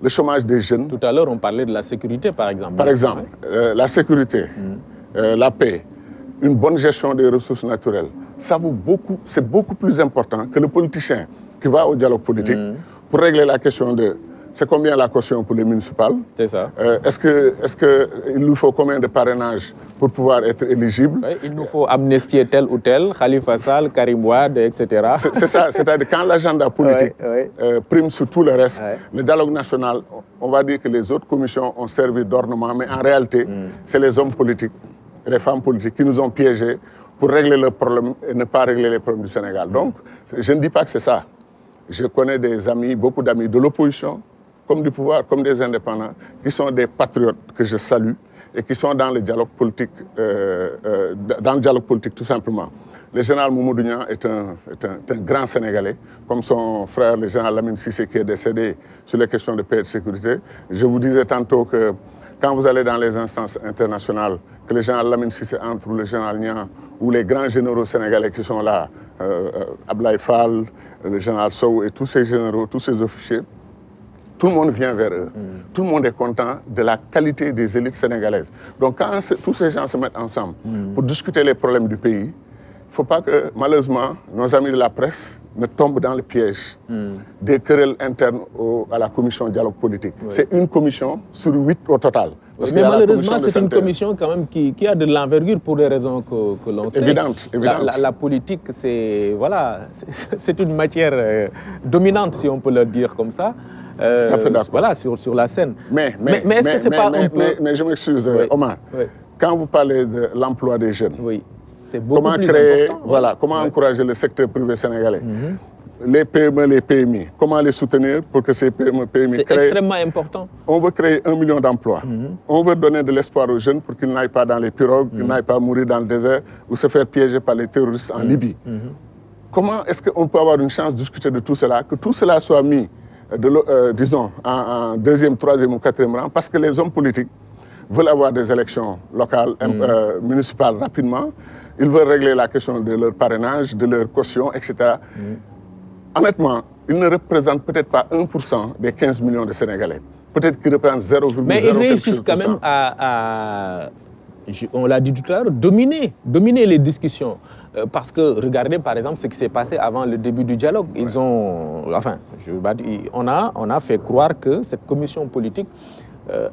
le chômage des jeunes... Tout à l'heure, on parlait de la sécurité, par exemple. Par exemple, la sécurité, la paix, une bonne gestion des ressources naturelles, ça vaut beaucoup, c'est beaucoup plus important que le politicien qui va au dialogue politique pour régler la question de... C'est combien la caution pour les municipales? C'est ça. Est-ce qu'il nous faut combien de parrainages pour pouvoir être éligible? Oui, il nous faut amnistier tel ou tel, Khalifa Sall, Karim Wade, etc. C'est ça, c'est-à-dire quand l'agenda politique prime sur tout le reste, le dialogue national, on va dire que les autres commissions ont servi d'ornement, mais en réalité, c'est les hommes politiques et les femmes politiques qui nous ont piégés pour régler leurs problèmes et ne pas régler les problèmes du Sénégal. Donc, je ne dis pas que c'est ça. Je connais des amis, beaucoup d'amis de l'opposition, comme du pouvoir, comme des indépendants, qui sont des patriotes que je salue et qui sont dans le dialogue politique, tout simplement. Le général Mamadou Niang est un grand Sénégalais, comme son frère, le général Lamine Cissé, qui est décédé sur les questions de paix et de sécurité. Je vous disais tantôt que quand vous allez dans les instances internationales, que le général Lamine Cissé entre, ou le général Niang, ou les grands généraux sénégalais qui sont là, Ablaye Fall, le général Sow et tous ces généraux, tous ces officiers, tout le monde vient vers eux. Tout le monde est content de la qualité des élites sénégalaises. Donc quand tous ces gens se mettent ensemble pour discuter les problèmes du pays, il ne faut pas que, malheureusement, nos amis de la presse ne tombent dans le piège des querelles internes à la commission dialogue politique. Oui. C'est une commission sur 8 au total. Oui, mais malheureusement, c'est une commission quand même qui a de l'envergure pour des raisons que l'on sait. Évidente. La politique, c'est une matière dominante, si on peut le dire comme ça. Tout à fait d'accord. Voilà, sur la scène. Mais est-ce que c'est pas un peu... Mais je m'excuse, Omar. Oui. Quand vous parlez de l'emploi des jeunes, c'est beaucoup plus important. Voilà, comment encourager le secteur privé sénégalais, les PME, les PMI, comment les soutenir pour que ces PME, PMI créent... C'est extrêmement important. On veut créer 1 million d'emplois. On veut donner de l'espoir aux jeunes pour qu'ils n'aillent pas dans les pirogues, qu'ils n'aillent pas mourir dans le désert ou se faire piéger par les terroristes en Libye. Comment est-ce qu'on peut avoir une chance de discuter de tout cela, que tout cela soit mis, disons, en deuxième, troisième ou quatrième rang, parce que les hommes politiques veulent avoir des élections locales, municipales rapidement. Ils veulent régler la question de leur parrainage, de leur caution, etc. Honnêtement, ils ne représentent peut-être pas 1% des 15 millions de Sénégalais. Peut-être qu'ils représentent 0,0. Mais ils réussissent quand même à on l'a dit tout à l'heure, dominer les discussions. Parce que, regardez par exemple ce qui s'est passé avant le début du dialogue. Ils ont, enfin, on a fait croire que cette commission politique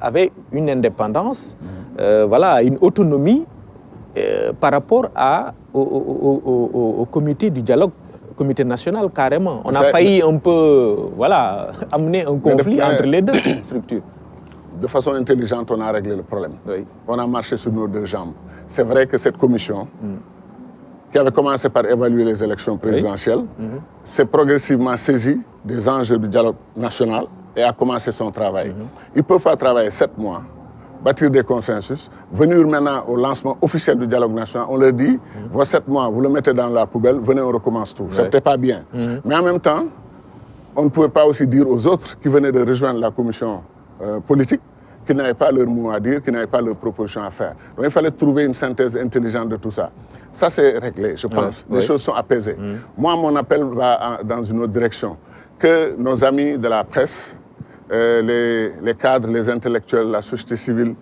avait une indépendance, voilà, une autonomie par rapport au comité du dialogue, comité national carrément. On a failli un peu, voilà, amener un conflit entre les deux structures. De façon intelligente, on a réglé le problème. Oui. On a marché sur nos deux jambes. C'est vrai que cette commission, qui avait commencé par évaluer les élections présidentielles, s'est progressivement saisie des enjeux du dialogue national et a commencé son travail. Ils peuvent faire travailler 7 mois, bâtir des consensus, venir maintenant au lancement officiel du dialogue national. On leur dit, vos 7 mois, vous le mettez dans la poubelle, venez, on recommence tout. Ça n'était pas bien. Mais en même temps, on ne pouvait pas aussi dire aux autres qui venaient de rejoindre la commission politique qui n'avaient pas leur mot à dire, qui n'avaient pas leur proposition à faire. Donc il fallait trouver une synthèse intelligente de tout ça. Ça, c'est réglé, je pense. Les choses sont apaisées. Moi, mon appel va dans une autre direction. Que nos amis de la presse, les cadres, les intellectuels, la société civile,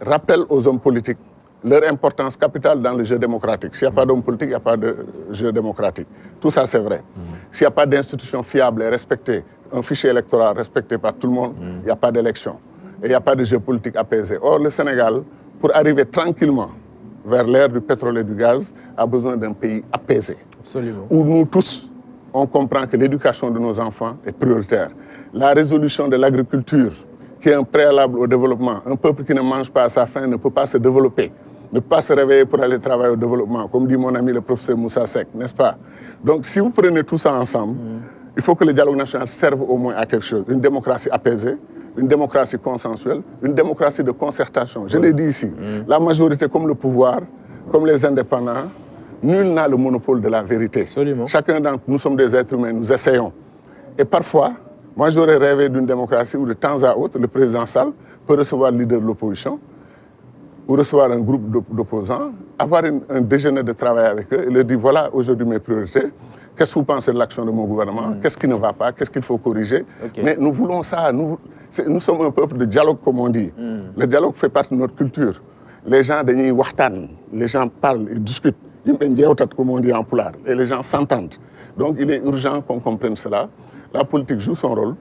rappellent aux hommes politiques leur importance capitale dans le jeu démocratique. S'il n'y a pas d'hommes politiques, il n'y a pas de jeu démocratique. Tout ça, c'est vrai. S'il n'y a pas d'institutions fiables et respectées, un fichier électoral respecté par tout le monde, il n'y a pas d'élection. Et il n'y a pas de jeu politique apaisé. Or, le Sénégal, pour arriver tranquillement vers l'ère du pétrole et du gaz, a besoin d'un pays apaisé. Absolument. Où nous tous, on comprend que l'éducation de nos enfants est prioritaire. La résolution de l'agriculture, qui est un préalable au développement. Un peuple qui ne mange pas à sa faim ne peut pas se développer, ne peut pas se réveiller pour aller travailler au développement, comme dit mon ami le professeur Moussa Seck, n'est-ce pas? Donc, si vous prenez tout ça ensemble, il faut que le dialogue national serve au moins à quelque chose. Une démocratie apaisée, une démocratie consensuelle, une démocratie de concertation. Je l'ai dit ici, la majorité comme le pouvoir, comme les indépendants, nul n'a le monopole de la vérité. Absolument. Chacun d'entre nous sommes des êtres humains, nous essayons. Et parfois, moi j'aurais rêvé d'une démocratie où de temps à autre, le président Sall peut recevoir le leader de l'opposition, ou recevoir un groupe d'opposants, avoir un déjeuner de travail avec eux et leur dire voilà aujourd'hui mes priorités, qu'est-ce que vous pensez de l'action de mon gouvernement, qu'est-ce qui ne va pas, qu'est-ce qu'il faut corriger. Mais nous voulons ça, nous sommes un peuple de dialogue comme on dit. Le dialogue fait partie de notre culture. Les gens dañuy waxtaan, les gens parlent, ils discutent, comme on dit en pulaar, et les gens s'entendent. Donc il est urgent qu'on comprenne cela. La politique joue son rôle,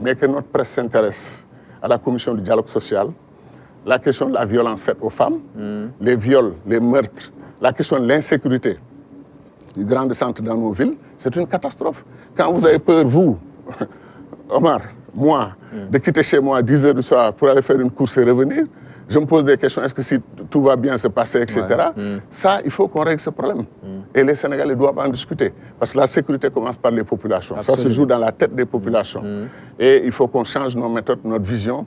mais que notre presse s'intéresse à la commission du dialogue social, la question de la violence faite aux femmes, les viols, les meurtres, la question de l'insécurité du grand centre dans nos villes, c'est une catastrophe. Quand vous avez peur, vous, Omar, moi, de quitter chez moi à 10 h du soir pour aller faire une course et revenir, je me pose des questions, est-ce que si tout va bien se passer, etc. Ça, il faut qu'on règle ce problème. Et les Sénégalais doivent en discuter. Parce que la sécurité commence par les populations. Absolument. Ça se joue dans la tête des populations. Et il faut qu'on change nos méthodes, notre vision.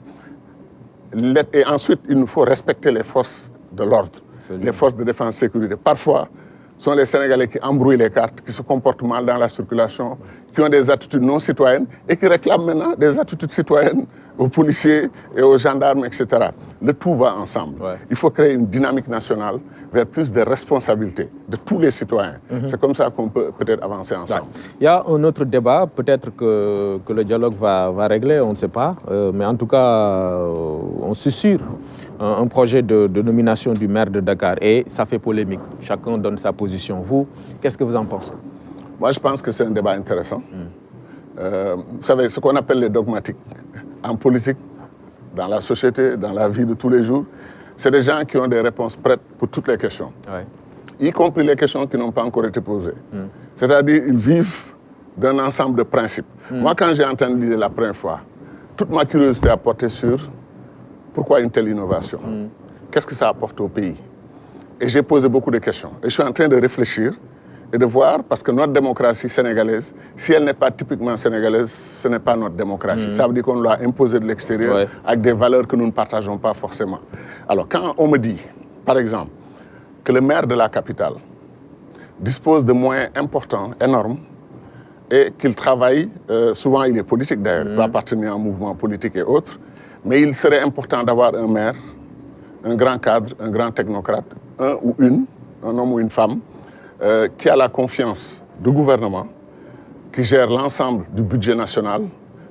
Et ensuite, il nous faut respecter les forces de l'ordre, les forces de défense et sécurité. Parfois, ce sont les Sénégalais qui embrouillent les cartes, qui se comportent mal dans la circulation, qui ont des attitudes non citoyennes et qui réclament maintenant des attitudes citoyennes aux policiers et aux gendarmes, etc. Le tout va ensemble. Il faut créer une dynamique nationale vers plus de responsabilités de tous les citoyens. C'est comme ça qu'on peut peut-être avancer ensemble. Il y a un autre débat, peut-être que le dialogue va régler, on ne sait pas. Mais en tout cas, on susurre un projet de nomination du maire de Dakar et ça fait polémique. Chacun donne sa position. Vous, qu'est-ce que vous en pensez? Moi, je pense que c'est un débat intéressant. Vous savez, ce qu'on appelle les dogmatiques en politique, dans la société, dans la vie de tous les jours, c'est des gens qui ont des réponses prêtes pour toutes les questions, y compris les questions qui n'ont pas encore été posées. C'est-à-dire, ils vivent d'un ensemble de principes. Moi, quand j'ai entendu l'idée la première fois, toute ma curiosité a porté sur pourquoi une telle innovation? Qu'est-ce que ça apporte au pays? Et j'ai posé beaucoup de questions. Et je suis en train de réfléchir et de voir, parce que notre démocratie sénégalaise, si elle n'est pas typiquement sénégalaise, ce n'est pas notre démocratie. Ça veut dire qu'on l'a imposée de l'extérieur avec des valeurs que nous ne partageons pas forcément. Alors, quand on me dit, par exemple, que le maire de la capitale dispose de moyens importants, énormes, et qu'il travaille, souvent il est politique d'ailleurs, il peut appartenir à un mouvement politique et autres, mais il serait important d'avoir un maire, un grand cadre, un grand technocrate, un homme ou une femme, qui a la confiance du gouvernement, qui gère l'ensemble du budget national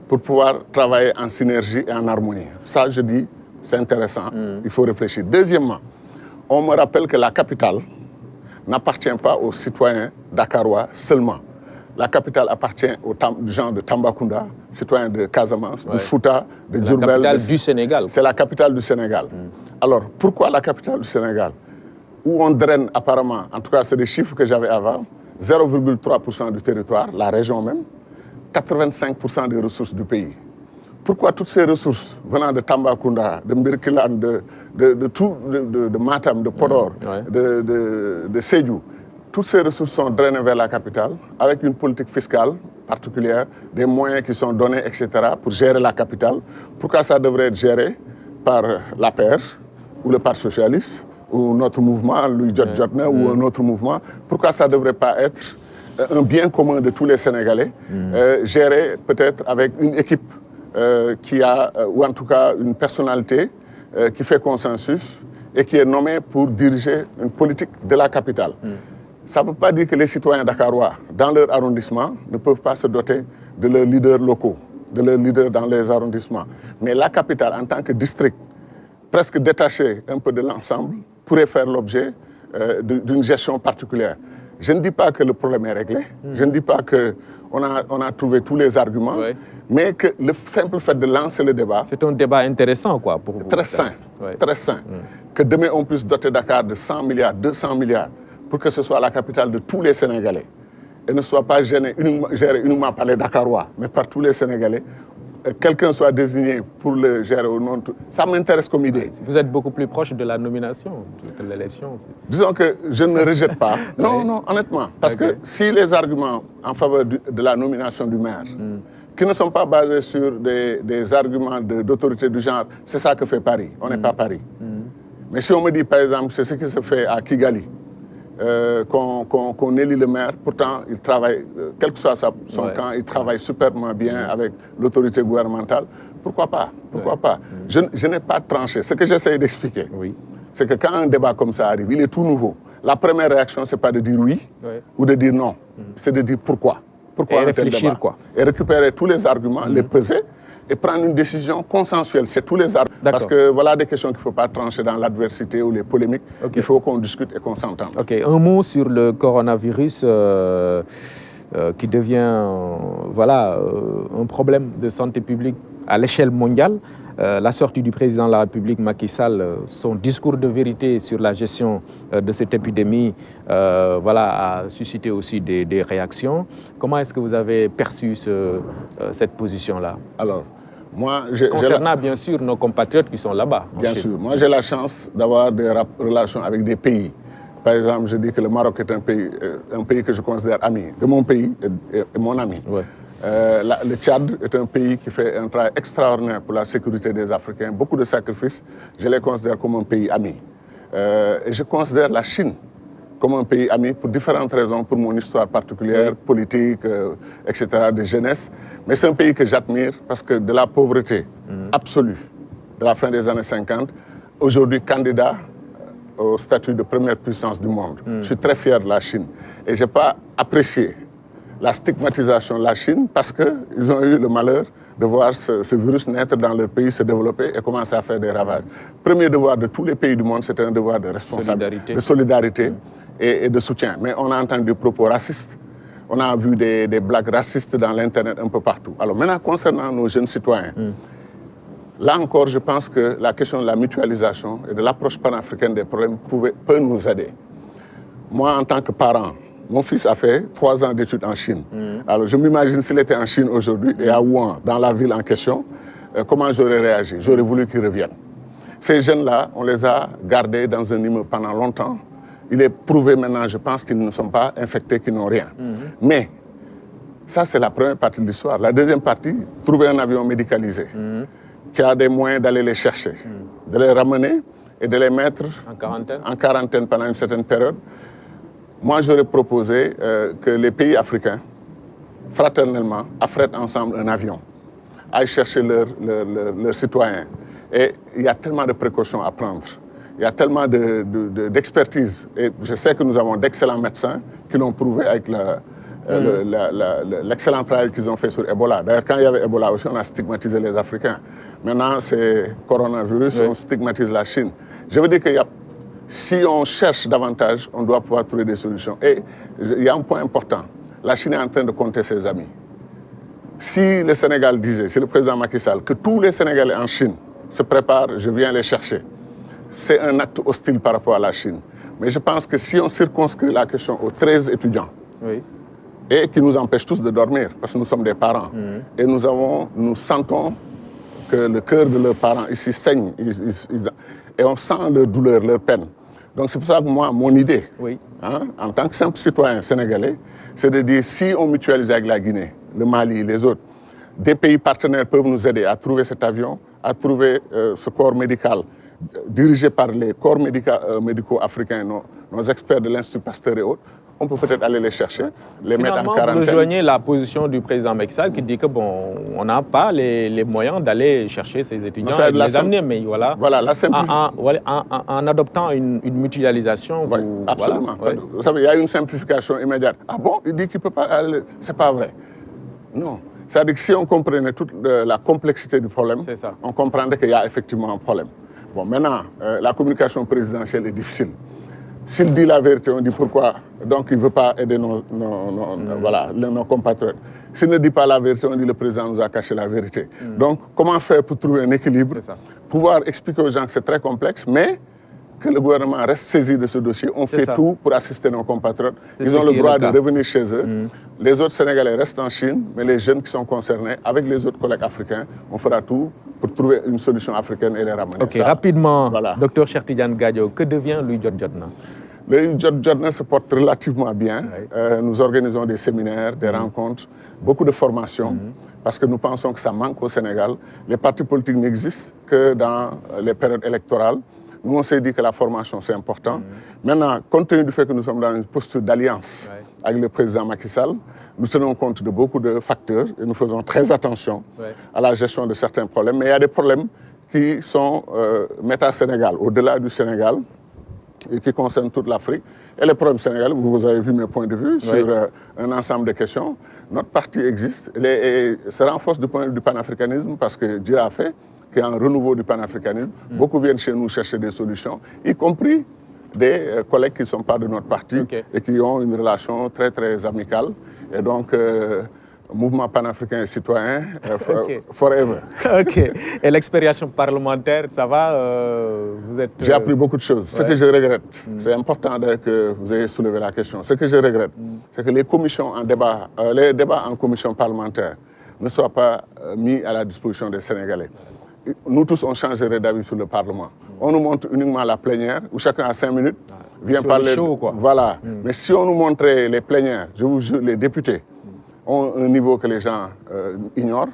pour pouvoir travailler en synergie et en harmonie. Ça, je dis, c'est intéressant, il faut réfléchir. Deuxièmement, on me rappelle que la capitale n'appartient pas aux citoyens dakarois seulement. La capitale appartient aux gens de Tambacounda, citoyens de Casamance, de Fouta, de Diourbel. C'est la capitale du Sénégal. C'est la capitale du Sénégal. Alors, pourquoi la capitale du Sénégal? Où on draine apparemment, en tout cas c'est des chiffres que j'avais avant, 0,3% du territoire, la région même, 85% des ressources du pays. Pourquoi toutes ces ressources venant de Tambacounda, de Mbirkilan, de Matam, de Podor, de Sédhiou, toutes ces ressources sont drainées vers la capitale avec une politique fiscale particulière, des moyens qui sont donnés, etc. pour gérer la capitale. Pourquoi ça devrait être géré par l'APR ou le Parti socialiste ou notre mouvement, Louis Jotna ou un autre mouvement? Pourquoi ça ne devrait pas être un bien commun de tous les Sénégalais, géré peut-être avec une équipe qui a, ou en tout cas une personnalité qui fait consensus et qui est nommée pour diriger une politique de la capitale? Ça ne veut pas dire que les citoyens dakarois, dans leur arrondissement, ne peuvent pas se doter de leurs leaders locaux, de leurs leaders dans les arrondissements. Mais la capitale, en tant que district, presque détaché un peu de l'ensemble, pourrait faire l'objet d'une gestion particulière. Je ne dis pas que le problème est réglé, je ne dis pas qu'on a trouvé tous les arguments, mais que le simple fait de lancer le débat... C'est un débat intéressant, quoi, pour vous. Très sain, très sain. Que demain on puisse doter Dakar de 100 milliards, 200 milliards, pour que ce soit la capitale de tous les Sénégalais et ne soit pas géré uniquement par les Dakarois, mais par tous les Sénégalais. Quelqu'un soit désigné pour le gérer au nom. Ça m'intéresse comme idée. Vous êtes beaucoup plus proche de la nomination, de l'élection. Disons que je ne rejette pas. Non, non, honnêtement. Parce que si les arguments en faveur de la nomination du maire qui ne sont pas basés sur des arguments d'autorité du genre « c'est ça que fait Paris ». On n'est pas Paris. Mais si on me dit, par exemple, c'est ce qui se fait à Kigali, qu'on élit le maire, pourtant, il travaille, quel que soit son camp, il travaille superbement bien avec l'autorité gouvernementale. Pourquoi pas? Pourquoi pas? Je n'ai pas tranché. Ce que j'essaie d'expliquer, c'est que quand un débat comme ça arrive, il est tout nouveau. La première réaction, ce n'est pas de dire oui ou de dire non. C'est de dire pourquoi. Pourquoi et réfléchir, quoi. Et récupérer tous les arguments, les peser et prendre une décision consensuelle. C'est tous les arguments. Parce que voilà des questions qu'il ne faut pas trancher dans l'adversité ou les polémiques. Il faut qu'on discute et qu'on s'entende. Un mot sur le coronavirus qui devient un problème de santé publique à l'échelle mondiale. La sortie du président de la République, Macky Sall, son discours de vérité sur la gestion de cette épidémie a suscité aussi des réactions. Comment est-ce que vous avez perçu cette position-là? Alors, moi, concernant bien sûr nos compatriotes qui sont là-bas. Bien sûr. Moi, j'ai la chance d'avoir des relations avec des pays. Par exemple, je dis que le Maroc est un pays que je considère ami de mon pays et mon ami. Le Tchad est un pays qui fait un travail extraordinaire pour la sécurité des Africains. Beaucoup de sacrifices, je les considère comme un pays ami. Et je considère la Chine comme un pays ami pour différentes raisons, pour mon histoire particulière, politique, etc., de jeunesse. Mais c'est un pays que j'admire parce que de la pauvreté absolue de la fin des années 50, aujourd'hui candidat au statut de première puissance du monde. Je suis très fier de la Chine. Et je n'ai pas apprécié la stigmatisation de la Chine parce qu'ils ont eu le malheur de voir ce virus naître dans leur pays, se développer et commencer à faire des ravages. Premier devoir de tous les pays du monde, c'était un devoir de responsabilité, de solidarité et de soutien. Mais on a entendu des propos racistes, on a vu des blagues racistes dans l'Internet un peu partout. Alors maintenant, concernant nos jeunes citoyens, là encore, je pense que la question de la mutualisation et de l'approche panafricaine des problèmes peut nous aider. Moi, en tant que parent, mon fils a fait 3 ans d'études en Chine. Alors, je m'imagine s'il était en Chine aujourd'hui et à Wuhan, dans la ville en question, comment j'aurais réagi? J'aurais voulu qu'il revienne. Ces jeunes-là, on les a gardés dans un immeuble pendant longtemps. Il est prouvé maintenant, je pense, qu'ils ne sont pas infectés, qu'ils n'ont rien. Mais ça, c'est la première partie de l'histoire. La deuxième partie, trouver un avion médicalisé qui a des moyens d'aller les chercher, de les ramener et de les mettre en quarantaine pendant une certaine période. Moi, j'aurais proposé que les pays africains, fraternellement, affrètent ensemble un avion, aillent chercher leurs citoyens. Et il y a tellement de précautions à prendre. Il y a tellement d'expertise. Et je sais que nous avons d'excellents médecins qui l'ont prouvé avec l'excellent travail qu'ils ont fait sur Ebola. D'ailleurs, quand il y avait Ebola aussi, on a stigmatisé les Africains. Maintenant, c'est coronavirus, on stigmatise la Chine. Je veux dire qu'il y a... Si on cherche davantage, on doit pouvoir trouver des solutions. Et il y a un point important. La Chine est en train de compter ses amis. Si le Sénégal disait, si le président Macky Sall, que tous les Sénégalais en Chine se préparent, je viens les chercher, c'est un acte hostile par rapport à la Chine. Mais je pense que si on circonscrit la question aux 13 étudiants, et qui nous empêchent tous de dormir, parce que nous sommes des parents, et nous sentons que le cœur de leurs parents ici saigne, et on sent leur douleur, leur peine. Donc c'est pour ça que moi, mon idée, en tant que simple citoyen sénégalais, c'est de dire si on mutualise avec la Guinée, le Mali, les autres, des pays partenaires peuvent nous aider à trouver cet avion, à trouver ce corps médical dirigé par les corps médicaux africains, nos experts de l'Institut Pasteur et autres. On peut peut-être aller les chercher, les mettre en quarantaine. Vous rejoignez la position du président Macky Sall qui dit que bon, on n'a pas les moyens d'aller chercher ces étudiants et de les amener, mais voilà, en adoptant une mutualisation. Absolument. Vous savez, il y a une simplification immédiate. Ah bon, il dit qu'il ne peut pas aller. C'est pas vrai. Non. C'est-à-dire que si on comprenait toute la complexité du problème, on comprendrait qu'il y a effectivement un problème. Bon, maintenant, la communication présidentielle est difficile. S'il dit la vérité, on dit pourquoi. Donc, il ne veut pas aider nos compatriotes. S'il ne dit pas la vérité, on dit le président nous a caché la vérité. Donc, comment faire pour trouver un équilibre, pouvoir expliquer aux gens que c'est très complexe, mais que le gouvernement reste saisi de ce dossier. On fait tout pour assister nos compatriotes. Ils ont le droit de revenir chez eux. Les autres Sénégalais restent en Chine, mais les jeunes qui sont concernés, avec les autres collègues africains, on fera tout pour trouver une solution africaine et les ramener. Ok, rapidement, Dr Cheikh Tidiane Gadio, que devient Louis Jotjotna? Le journée se porte relativement bien. Oui. Nous organisons des séminaires, des rencontres, beaucoup de formations, parce que nous pensons que ça manque au Sénégal. Les partis politiques n'existent que dans les périodes électorales. Nous, on s'est dit que la formation, c'est important. Maintenant, compte tenu du fait que nous sommes dans une posture d'alliance avec le président Macky Sall, nous tenons compte de beaucoup de facteurs et nous faisons très attention à la gestion de certains problèmes. Mais il y a des problèmes qui sont méta-Sénégal, au-delà du Sénégal, et qui concernent toute l'Afrique. Et les problèmes sénégalais, vous avez vu mes points de vue sur un ensemble de questions. Notre parti existe et se renforce du point de vue du panafricanisme parce que Dieu a fait qu'il y a un renouveau du panafricanisme. Beaucoup viennent chez nous chercher des solutions, y compris des collègues qui ne sont pas de notre parti et qui ont une relation très, très amicale. Et donc, mouvement panafricain et citoyen, forever. OK. Et l'expérience parlementaire, ça va vous êtes... J'ai appris beaucoup de choses. Ce que je regrette, c'est important que vous ayez soulevé la question. Ce que je regrette, c'est que les commissions en débat, les débats en commission parlementaire ne soient pas mis à la disposition des Sénégalais. Nous tous, on changerait d'avis sur le Parlement. On nous montre uniquement la plénière, où chacun a 5 minutes, vient parler... Chaud, quoi. Voilà. Mais si on nous montrait les plénières, je vous jure, les députés ont un niveau que les gens ignorent,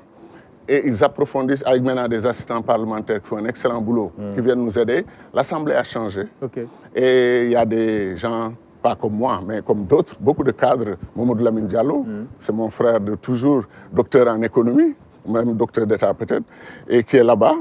et ils approfondissent avec maintenant des assistants parlementaires qui font un excellent boulot, qui viennent nous aider. L'Assemblée a changé. Et il y a des gens, pas comme moi, mais comme d'autres, beaucoup de cadres. Mamadou Lamine Diallo, c'est mon frère de toujours, docteur en économie, même docteur d'État peut-être, et qui est là-bas.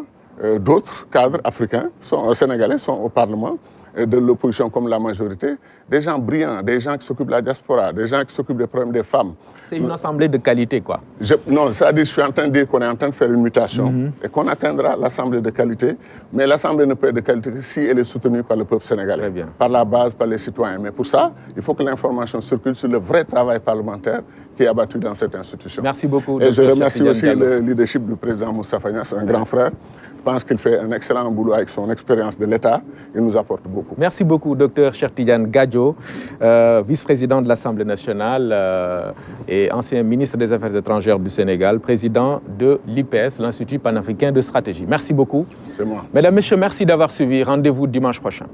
D'autres cadres africains, sénégalais, sont au Parlement, de l'opposition comme la majorité, des gens brillants, des gens qui s'occupent de la diaspora, des gens qui s'occupent des problèmes des femmes. C'est une assemblée de qualité, quoi. Non, c'est-à-dire je suis en train de dire qu'on est en train de faire une mutation et qu'on atteindra l'assemblée de qualité, mais l'assemblée ne peut être de qualité que si elle est soutenue par le peuple sénégalais, Très bien. par la base, par les citoyens. Mais pour ça, il faut que l'information circule sur le vrai travail parlementaire qui est abattu dans cette institution. Merci beaucoup. Et je remercie aussi le leadership du président Moustapha Niasse, un grand frère. Je pense qu'il fait un excellent boulot avec son expérience de l'État. Il nous apporte beaucoup. Merci beaucoup, Dr Cheikh Tidiane Gadio, vice-président de l'Assemblée nationale et ancien ministre des Affaires étrangères du Sénégal, président de l'IPS, l'Institut panafricain de stratégie. Merci beaucoup. C'est moi. Mesdames, Messieurs, merci d'avoir suivi. Rendez-vous dimanche prochain.